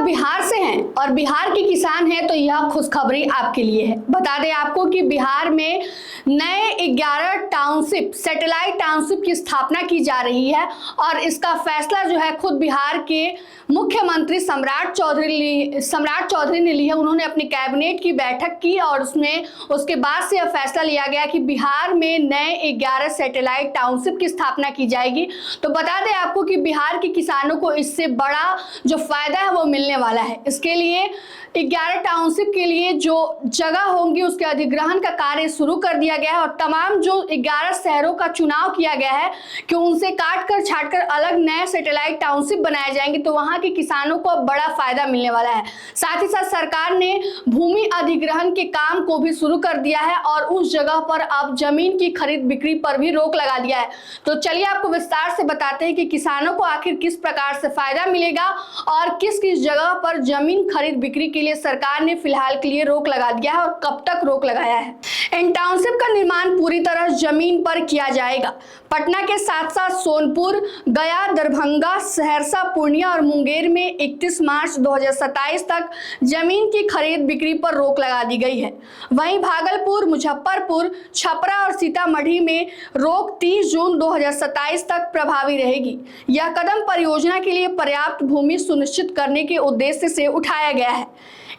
बिहार से हैं और बिहार के किसान हैं तो यह खुशखबरी आपके लिए है। बता दें आपको कि बिहार में नए 11 टाउनशिप, सैटेलाइट टाउनशिप की स्थापना की जा रही है और इसका फैसला जो है खुद बिहार के मुख्यमंत्री सम्राट चौधरी ने लिया। उन्होंने अपनी कैबिनेट की बैठक की और उसके बाद से यह फैसला लिया गया कि बिहार में नए 11 सैटेलाइट टाउनशिप की स्थापना की जाएगी। तो बता दें आपको कि बिहार के किसानों को इससे बड़ा जो फायदा है वो मिलने वाला है। इसके लिए 11 टाउनशिप के लिए जो जगह होंगी उसके अधिग्रहण का कार्य शुरू कर दिया गया है और तमाम जो 11 शहरों का चुनाव किया गया है कि उनसे काट कर छाट कर अलग नए सैटेलाइट टाउनशिप बनाए जाएंगे, तो वहां के किसानों को बड़ा फायदा मिलने वाला है। साथ ही साथ सरकार ने भूमि अधिग्रहण के काम को भी शुरू कर दिया है और उस जगह पर अब जमीन की खरीद बिक्री पर भी रोक लगा दिया है। तो चलिए आपको विस्तार से बताते हैं कि किसानों को आखिर किस प्रकार से फायदा मिलेगा और किस किस जगह पर जमीन खरीद बिक्री के लिए सरकार ने फिलहाल के लिए रोक लगा दिया है और कब तक रोक लगाया है। इन टाउनशिप का निर्माण पूरी तरह जमीन पर किया जाएगा। पटना के साथ साथ सोनपुर, गया, दरभंगा, सहरसा, पूर्णिया और मुंगेर में 31 मार्च 2027 तक जमीन की खरीद बिक्री पर रोक लगा दी गई है। वहीं भागलपुर, मुजफ्फरपुर, छपरा और सीतामढ़ी में रोक 30 जून 2027 तक प्रभावी रहेगी। यह कदम परियोजना के लिए पर्याप्त भूमि सुनिश्चित करने के उद्देश्य से उठाया गया है।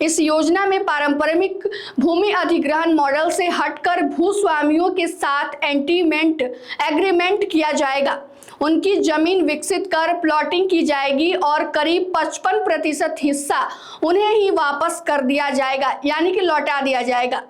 इस योजना में पारंपरिक भूमि अधिग्रहण मॉडल से हटकर भूस्वामियों के साथ एग्रीमेंट किया जाएगा। उनकी जमीन विकसित कर प्लॉटिंग की जाएगी और करीब 55% हिस्सा उन्हें ही वापस कर दिया जाएगा, यानी कि लौटा दिया जाएगा।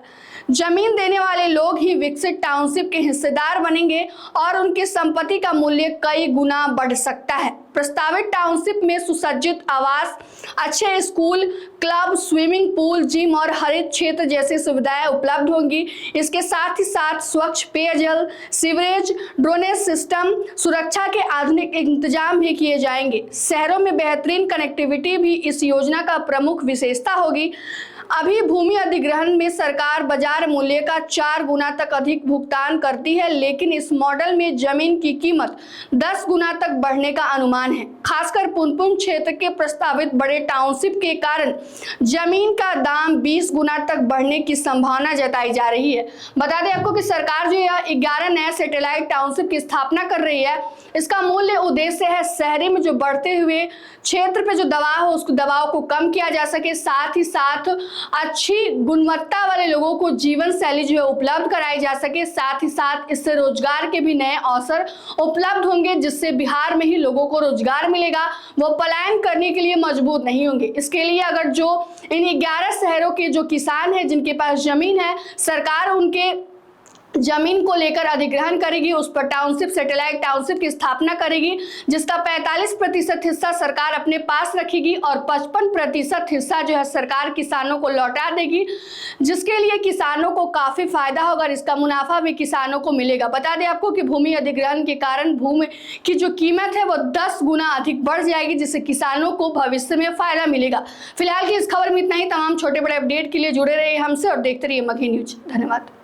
जमीन देने वाले लोग ही विकसित टाउनशिप के हिस्सेदार बनेंगे और उनकी संपत्ति का मूल्य कई गुना बढ़ सकता है। प्रस्तावित टाउनशिप में सुसज्जित आवास, अच्छे school, club, swimming pool, gym और हरित क्षेत्र जैसी सुविधाएं उपलब्ध होंगी। इसके साथ ही साथ स्वच्छ पेयजल, सीवरेज, ड्रेनेज सिस्टम, सुरक्षा के आधुनिक इंतजाम भी किए जाएंगे। शहरों में बेहतरीन कनेक्टिविटी भी इस योजना का प्रमुख विशेषता होगी। अभी भूमि अधिग्रहण में सरकार बाजार मूल्य का 4 गुना तक अधिक भुगतान करती है, लेकिन इस मॉडल में जमीन की कीमत 10 गुना तक बढ़ने का अनुमान है। खासकर पुनपुन क्षेत्र के प्रस्तावित बड़े टाउनशिप के कारण जमीन का दाम 20 गुना तक बढ़ने की संभावना जताई जा रही है। बता दें आपको कि सरकार जो यह 11 नए सैटेलाइट टाउनशिप की स्थापना कर रही है, इसका मूल्य उद्देश्य है शहरी में जो बढ़ते हुए क्षेत्र पे जो दबाव हो उसको दबाव को कम किया जा सके, साथ ही साथ अच्छी गुणवत्ता वाले लोगों को जीवन शैली जो है उपलब्ध कराई जा सके। साथ ही साथ इससे रोजगार के भी नए अवसर उपलब्ध होंगे, जिससे बिहार में ही लोगों को रोजगार मिलेगा, वो पलायन करने के लिए मजबूर नहीं होंगे। इसके लिए अगर जो इन 11 शहरों के जो किसान हैं जिनके पास जमीन है, सरकार उनके जमीन को लेकर अधिग्रहण करेगी, उस पर टाउनशिप, सैटेलाइट टाउनशिप की स्थापना करेगी, जिसका 45% हिस्सा सरकार अपने पास रखेगी और 55% हिस्सा जो है सरकार किसानों को लौटा देगी, जिसके लिए किसानों को काफी फायदा होगा और इसका मुनाफा भी किसानों को मिलेगा। बता दें आपको कि भूमि अधिग्रहण के कारण भूमि की जो कीमत है वो 10 गुना अधिक बढ़ जाएगी, जिससे किसानों को भविष्य में फायदा मिलेगा। फिलहाल की इस खबर में इतना ही। तमाम छोटे बड़े अपडेट के लिए जुड़े रहिए हमसे और देखते रहिए मगही न्यूज। धन्यवाद।